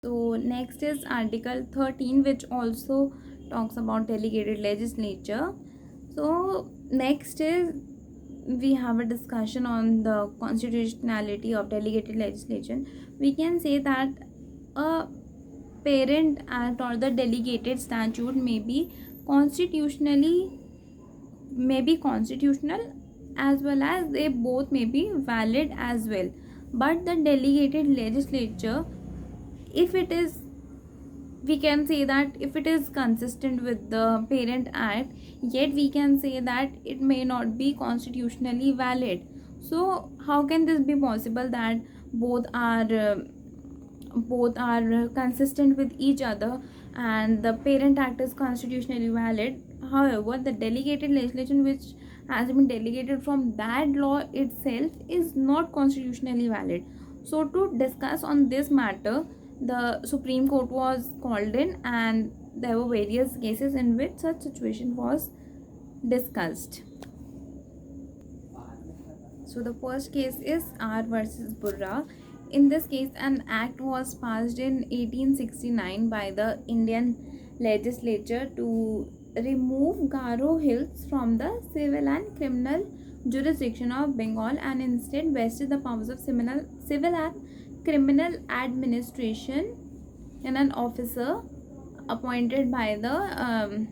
So next is Article 13, which also talks about delegated legislature. So next is we have a discussion on the constitutionality of delegated legislation. We can say that a parent act or the delegated statute constitutionally may be constitutional, as well as they both may be valid as well. But the delegated legislature, if it is, we can say that if it is consistent with the parent act, yet we can say that it may not be constitutionally valid. So how can this be possible that both are consistent with each other and the parent act is constitutionally valid? However, the delegated legislation which has been delegated from that law itself is not constitutionally valid. So to discuss on this matter, the Supreme Court was called in, and there were various cases in which such situation was discussed. So the first case is R versus Burra. In this case, an act was passed in 1869 by the Indian legislature to remove Garo Hills from the civil and criminal jurisdiction of Bengal, and instead vested the powers of civil and criminal administration in an officer appointed by the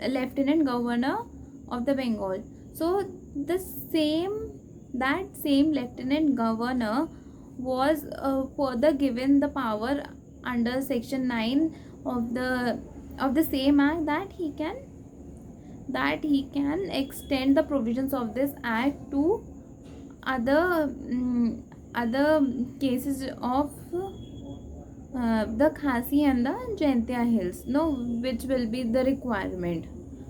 lieutenant governor of the Bengal. So the same lieutenant governor was further given the power under section 9 of the same act that he can extend the provisions of this act to other other cases of the Khasi and the Jaintia hills, no, which will be the requirement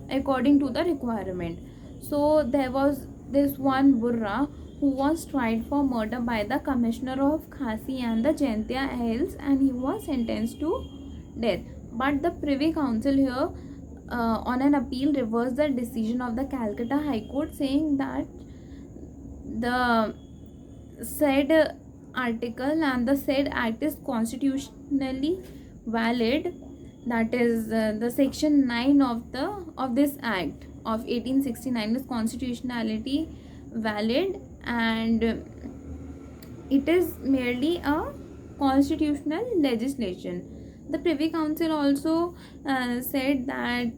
according to the requirement. So there was this one Burra who was tried for murder by the commissioner of Khasi and the Jaintia hills, and he was sentenced to death. But the Privy Council here on an appeal reversed the decision of the Calcutta High Court, saying that the said article and the said act is constitutionally valid. That is the section 9 of this act of 1869 is constitutionality valid, and it is merely a constitutional legislation. The Privy Council also said that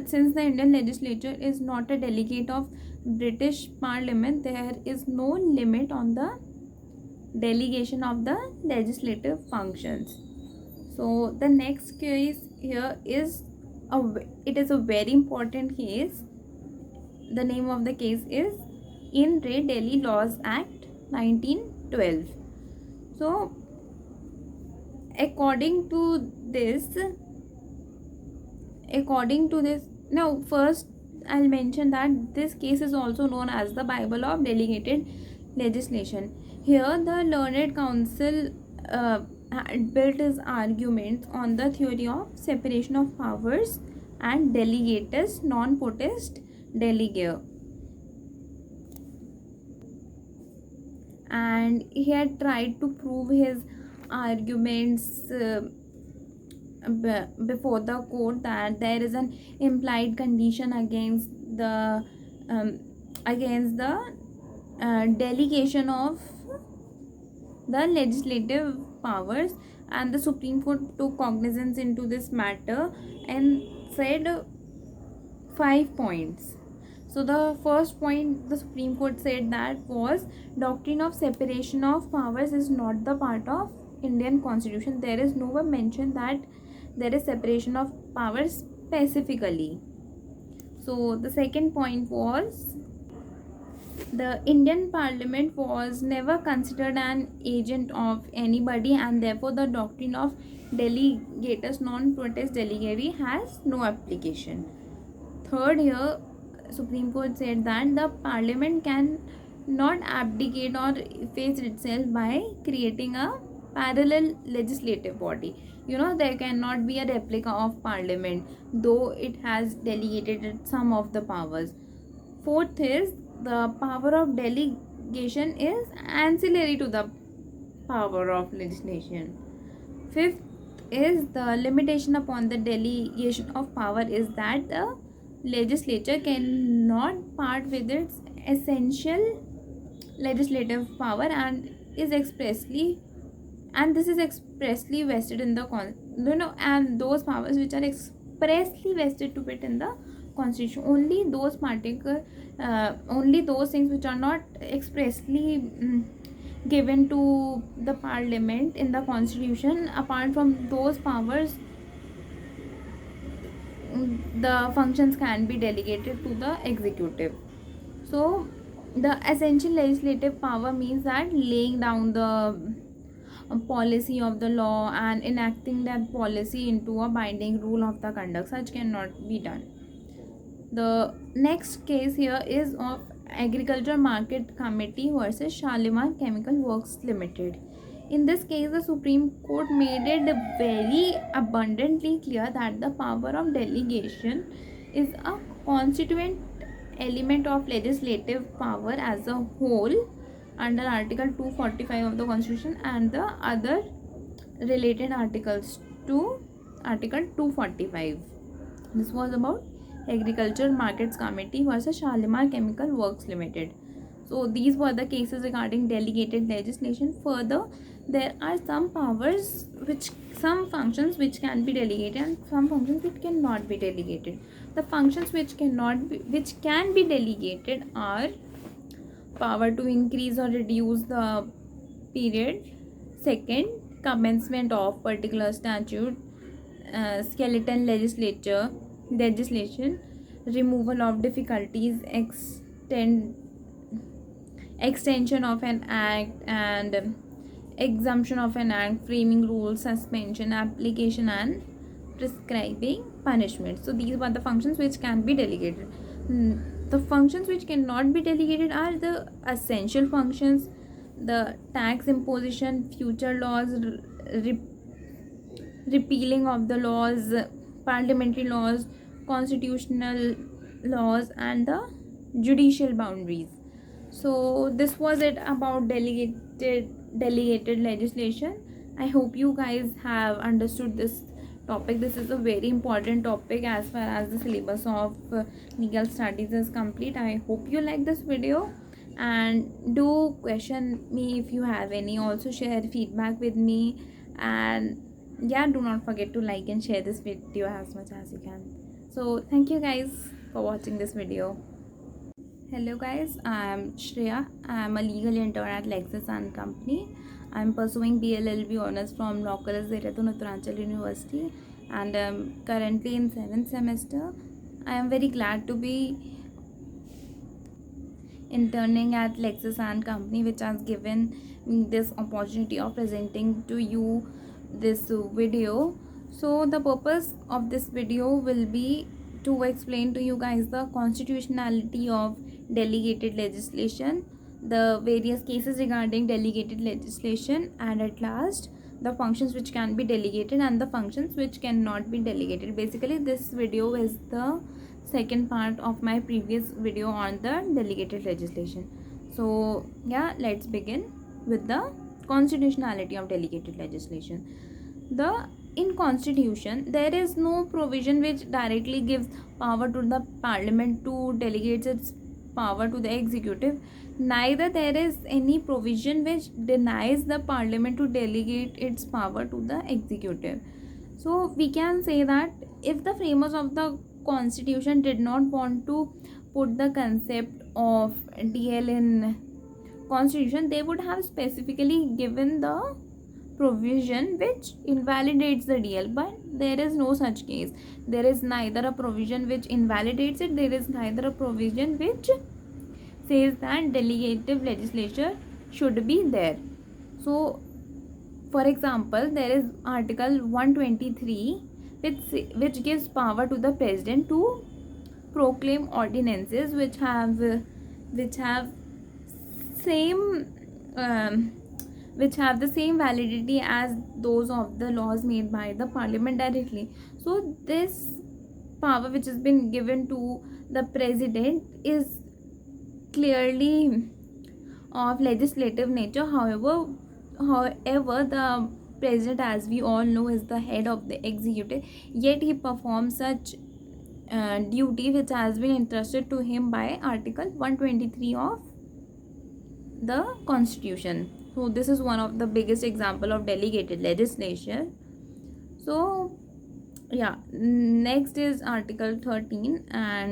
since the Indian legislature is not a delegate of British Parliament, there is no limit on the delegation of the legislative functions. So the next case here is it is a very important case. The name of the case is In Re Delhi Laws Act 1912. So according to this, now first I'll mention that this case is also known as the Bible of delegated legislation. Here the learned counsel had built his arguments on the theory of separation of powers and delegatus non potest delegare, and he had tried to prove his arguments before the court that there is an implied condition against the delegation of the legislative powers, and the Supreme Court took cognizance into this matter and said 5 points. So the first point the Supreme Court said that was doctrine of separation of powers is not the part of Indian Constitution. There is nowhere mentioned that there is separation of powers specifically. So the second point was the Indian Parliament was never considered an agent of anybody, and therefore the doctrine of delegatus non potest delegare has no application. Third, here Supreme Court said that the Parliament can not abdicate or efface itself by creating a parallel legislative body. There cannot be a replica of Parliament, though it has delegated some of the powers. Fourth is the power of delegation is ancillary to the power of legislation. Fifth is the limitation upon the delegation of power is that the legislature cannot part with its essential legislative power and is expressly and this is expressly vested in the and those powers which are expressly vested to it in the constitution, only those particular only those things which are not expressly given to the parliament in the constitution, apart from those powers the functions can be delegated to the executive. So the essential legislative power means that laying down the policy of the law and enacting that policy into a binding rule of the conduct, such cannot be done. The next case here is of Agriculture Market Committee versus Shalimar Chemical Works Limited. In this case, the Supreme Court made it very abundantly clear that the power of delegation is a constituent element of legislative power as a whole under Article 245 of the Constitution and the other related articles to Article 245. This was about Agriculture Markets Committee versus Shalimar Chemical Works Limited. So these were the cases regarding delegated legislation. Further, there are some powers some functions which can be delegated and some functions which cannot be delegated. The functions which can be delegated are power to increase or reduce the period. Second, commencement of particular statute, skeleton legislation, removal of difficulties, extension of an act and exemption of an act, framing rules, suspension, application and prescribing punishment. So these were the functions which can be delegated. The functions which cannot be delegated are the essential functions, the tax imposition, future laws, repealing of the laws, parliamentary laws, constitutional laws and the judicial boundaries. So this was it about delegated legislation. I hope you guys have understood this topic. This is a very important topic as far as the syllabus of legal studies is complete. I hope you like this video and do question me if you have any. Also share feedback with me, and yeah, do not forget to like and share this video as much as you can. So thank you guys for watching this video. Hello guys, I am Shreya. I am a legal intern at Lexis & Company. I am pursuing BLLB honors from Law College Dehradun, Uttaranchal University, and I am currently in 7th semester. I am very glad to be interning at Lexis & Company, which has given me this opportunity of presenting to you this video. So the purpose of this video will be to explain to you guys the constitutionality of delegated legislation, the various cases regarding delegated legislation, and at last the functions which can be delegated and the functions which cannot be delegated. Basically this video is the second part of my previous video on the delegated legislation. So yeah, let's begin with the constitutionality of delegated legislation. In constitution there is no provision which directly gives power to the parliament to delegate its power to the executive. Neither there is any provision which denies the parliament to delegate its power to the executive. So we can say that if the framers of the constitution did not want to put the concept of DL in constitution, they would have specifically given the provision which invalidates the DL, but there is no such case. There is neither a provision which invalidates it, there is neither a provision which says that delegative legislature should be there. So for example, there is article 123 which gives power to the president to proclaim ordinances which have the same validity as those of the laws made by the parliament directly. So this power which has been given to the president is clearly of legislative nature. However, However, the president, as we all know, is the head of the executive, yet he performs such duty which has been entrusted to him by Article 123 of the Constitution. So this is one of the biggest example of delegated legislation. So yeah, next is Article 13, and